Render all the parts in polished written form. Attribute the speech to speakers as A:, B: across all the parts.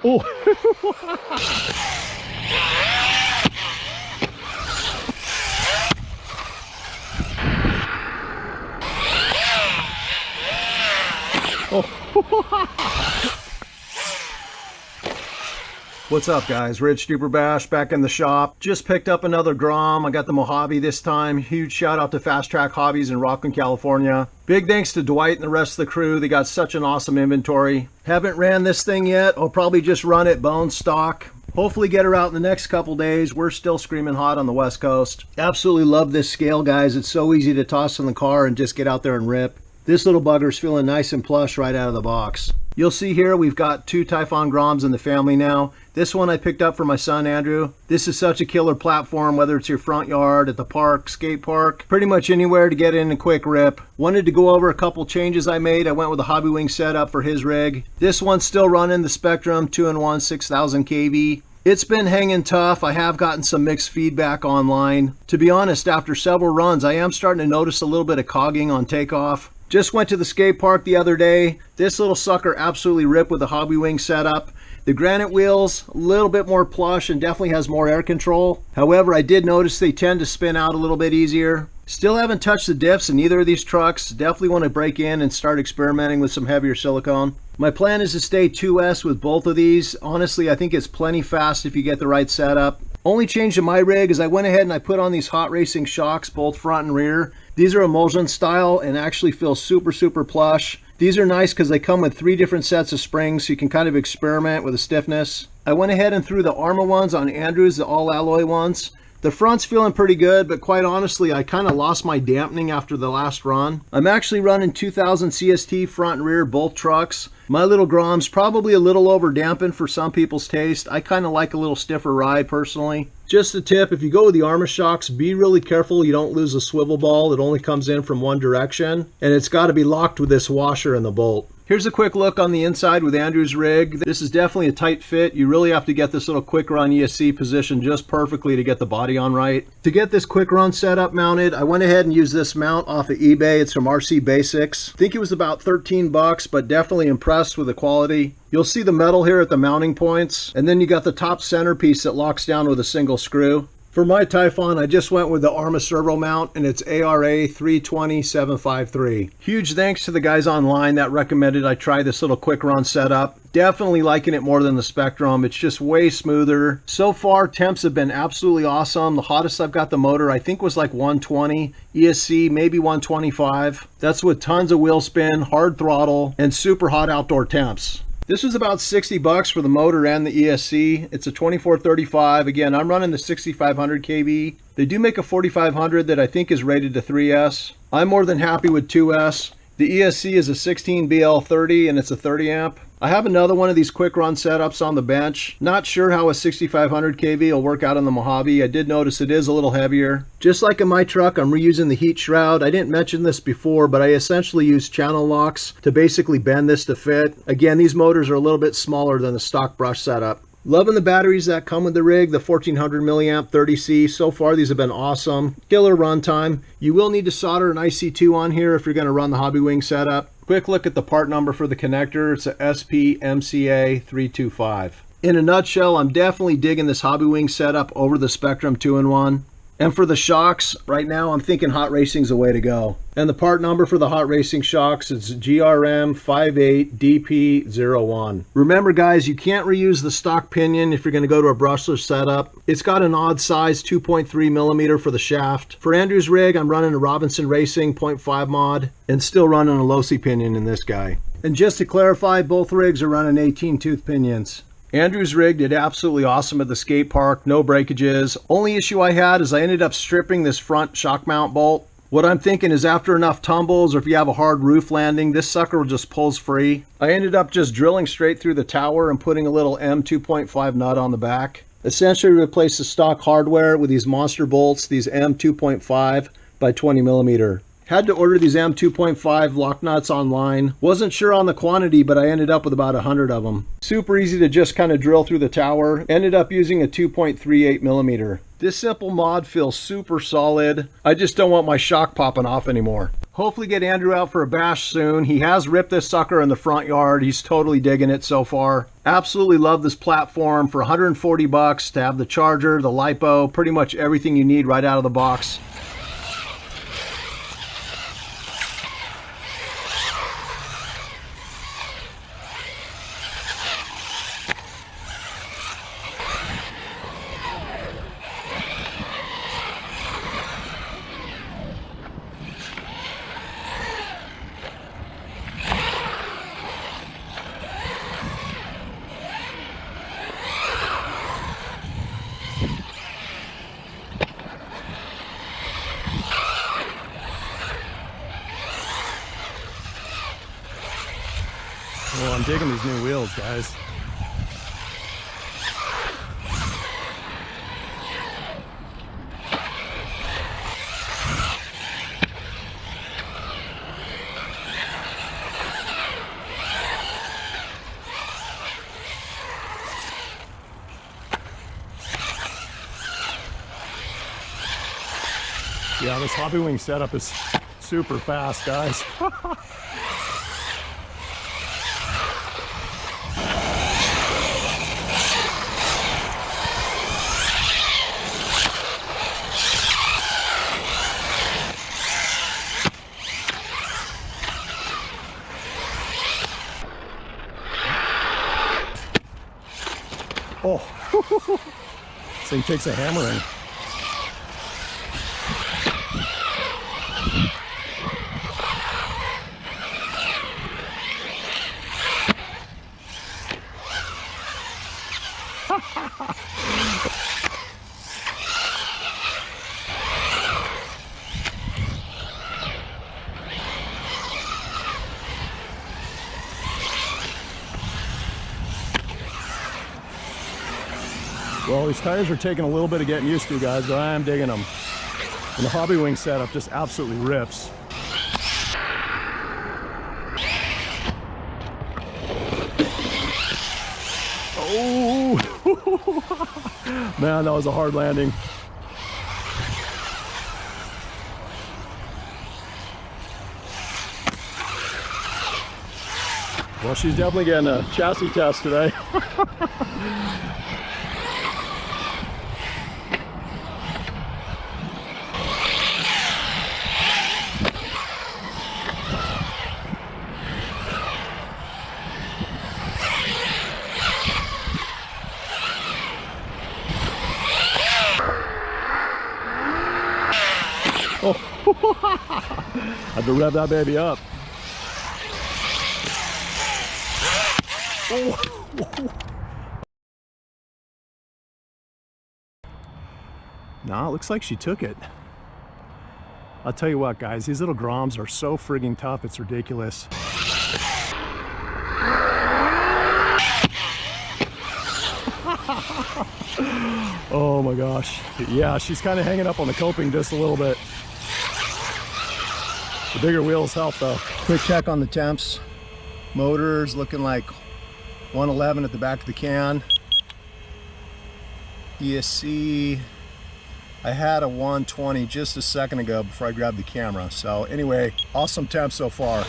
A: Oh. What's up, guys? Rich Duper Bash back in the shop. Just picked up another Grom. I got the Mojave this time. Huge shout out to Fast Track Hobbies in Rocklin, California. Big thanks to Dwight and the rest of the crew. They got such an awesome inventory. Haven't ran this thing yet. I'll probably just run it bone stock. Hopefully get her out in the next couple days. We're still screaming hot on the West Coast. Absolutely love this scale, guys. It's so easy to toss in the car and just get out there and rip. This little bugger's feeling nice and plush right out of the box. You'll see here we've got 2 Typhon Groms in the family now. This one I picked up for my son Andrew. This is such a killer platform, whether it's your front yard, at the park, skate park, pretty much anywhere to get in a quick rip. Wanted to go over a couple changes I made. I went with a Hobbywing setup for his rig. This one's still running the Spectrum 2-in-1 6000 kV. It's been hanging tough. I have gotten some mixed feedback online. To be honest, after several runs, I am starting to notice a little bit of cogging on takeoff. Just went to the skate park the other day. This little sucker absolutely ripped with the Hobbywing setup. The granite wheels, a little bit more plush and definitely has more air control. However, I did notice they tend to spin out a little bit easier. Still haven't touched the diffs in either of these trucks. Definitely want to break in and start experimenting with some heavier silicone. My plan is to stay 2S with both of these. Honestly, I think it's plenty fast if you get the right setup. Only change in my rig is I went ahead and I put on these hot racing shocks, both front and rear. These are emulsion style and actually feel super plush. These are nice because they come with 3 different sets of springs, so you can kind of experiment with the stiffness. I went ahead and threw the ARRMA ones on Andrew's, the all alloy ones. The front's feeling pretty good, but quite honestly, I kind of lost my dampening after the last run. I'm actually running 2000 CST front and rear, both trucks. My little Grom's probably a little over dampened for some people's taste. I kind of like a little stiffer ride personally. Just a tip, if you go with the ARRMA shocks, be really careful you don't lose a swivel ball. It only comes in from one direction, and it's got to be locked with this washer and the bolt. Here's a quick look on the inside with Andrew's rig. This is definitely a tight fit. You really have to get this little quick run ESC positioned just perfectly to get the body on right. To get this quick run setup mounted, I went ahead and used this mount off of eBay. It's from RC Basics. I think it was about 13 bucks, but definitely impressed with the quality. You'll see the metal here at the mounting points, and then you got the top centerpiece that locks down with a single screw. For my Typhon, I just went with the ARRMA servo mount, and it's ARA 320753. Huge thanks to the guys online that recommended I try this little quick run setup. Definitely liking it more than the Spectrum. It's just way smoother. So far, temps have been absolutely awesome. The hottest I've got the motor, I think, was like 120. ESC, maybe 125. That's with tons of wheel spin, hard throttle, and super hot outdoor temps. This was about 60 bucks for the motor and the ESC. It's a 2435. Again, I'm running the 6500 kV. They do make a 4500 that I think is rated to 3S. I'm more than happy with 2S. The ESC is a 16BL30 and it's a 30 amp. I have another one of these quick run setups on the bench. Not sure how a 6500 kV will work out on the Mojave. I did notice it is a little heavier. Just like in my truck, I'm reusing the heat shroud. I didn't mention this before, but I essentially use channel locks to basically bend this to fit. Again, these motors are a little bit smaller than the stock brush setup. Loving the batteries that come with the rig, the 1400 milliamp 30C. So far, these have been awesome. Killer runtime. You will need to solder an IC2 on here if you're going to run the Hobbywing setup. Quick look at the part number for the connector. It's a SPMCA325. In a nutshell, I'm definitely digging this Hobbywing setup over the Spectrum 2-in-1. And for the shocks, right now I'm thinking hot racing's the way to go. And the part number for the hot racing shocks is GRM 58DP01. Remember guys, you can't reuse the stock pinion if you're going to go to a brushless setup. It's got an odd size 2.3 millimeter for the shaft. For Andrew's rig, I'm running a Robinson Racing 0.5 mod and still running a Losi pinion in this guy. And just to clarify, both rigs are running 18 tooth pinions. Andrew's rig did absolutely awesome at the skate park, no breakages. Only issue I had is I ended up stripping this front shock mount bolt. What I'm thinking is after enough tumbles or if you have a hard roof landing, this sucker will just pulls free. I ended up just drilling straight through the tower and putting a little M2.5 nut on the back. Essentially replaced the stock hardware with these monster bolts, these M2.5 by 20 millimeter. Had to order these M2.5 lock nuts online. Wasn't sure on the quantity, but I ended up with about 100 of them. Super easy to just kind of drill through the tower. Ended up using a 2.38 millimeter. This simple mod feels super solid. I just don't want my shock popping off anymore. Hopefully get Andrew out for a bash soon. He has ripped this sucker in the front yard. He's totally digging it so far. Absolutely love this platform. For 140 bucks to have the charger, the lipo, pretty much everything you need right out of the box.
B: Well, I'm digging these new wheels, guys. Yeah, this Hobbywing setup is super fast, guys. Oh, this thing takes a hammering. Well, these tires are taking a little bit of getting used to, guys, but I am digging them. And the Hobbywing setup just absolutely rips. Oh, man, that was a hard landing. Well, she's definitely getting a chassis test today. Oh, had to rev that baby up. Oh. Nah, it looks like she took it. I'll tell you what, guys, these little Groms are so frigging tough, it's ridiculous. Oh my gosh. Yeah, she's kind of hanging up on the coping just a little bit. The bigger wheels help though.
A: Quick check on the temps. Motor's looking like 111 at the back of the can. ESC, I had a 120 just a second ago before I grabbed the camera. So anyway, awesome temps so far.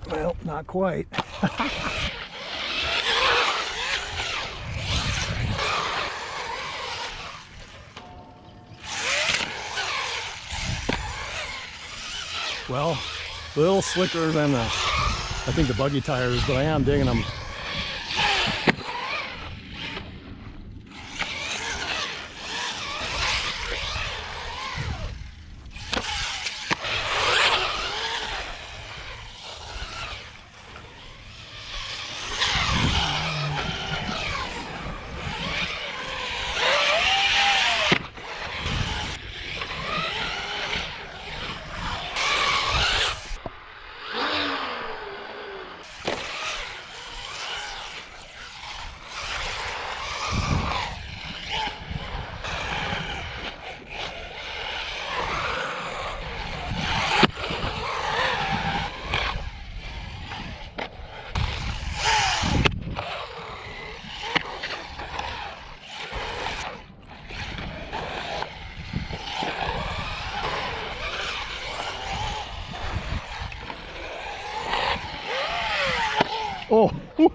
B: Well, not quite. Well, A little slicker than I think the buggy tires, but I am digging them. Oh, oh.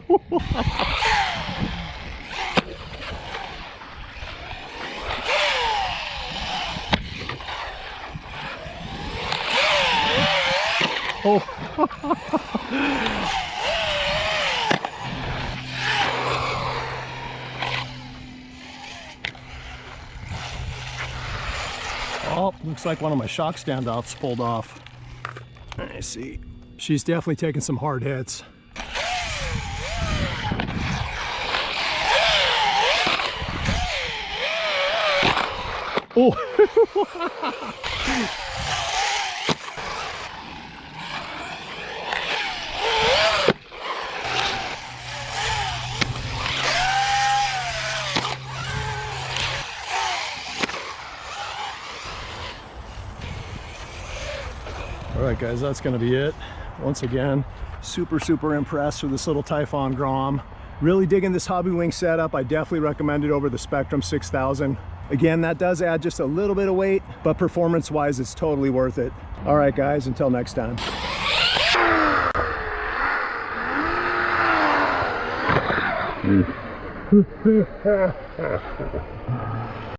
B: Oh, looks like one of my shock standoffs pulled off. I see. She's definitely taking some hard hits. Oh! All right, guys, that's going to be it. Once again, super impressed with this little Typhon Grom. Really digging this Hobbywing setup. I definitely recommend it over the Spectrum 6000. Again, that does add just a little bit of weight, but performance-wise, it's totally worth it. All right, guys, until next time.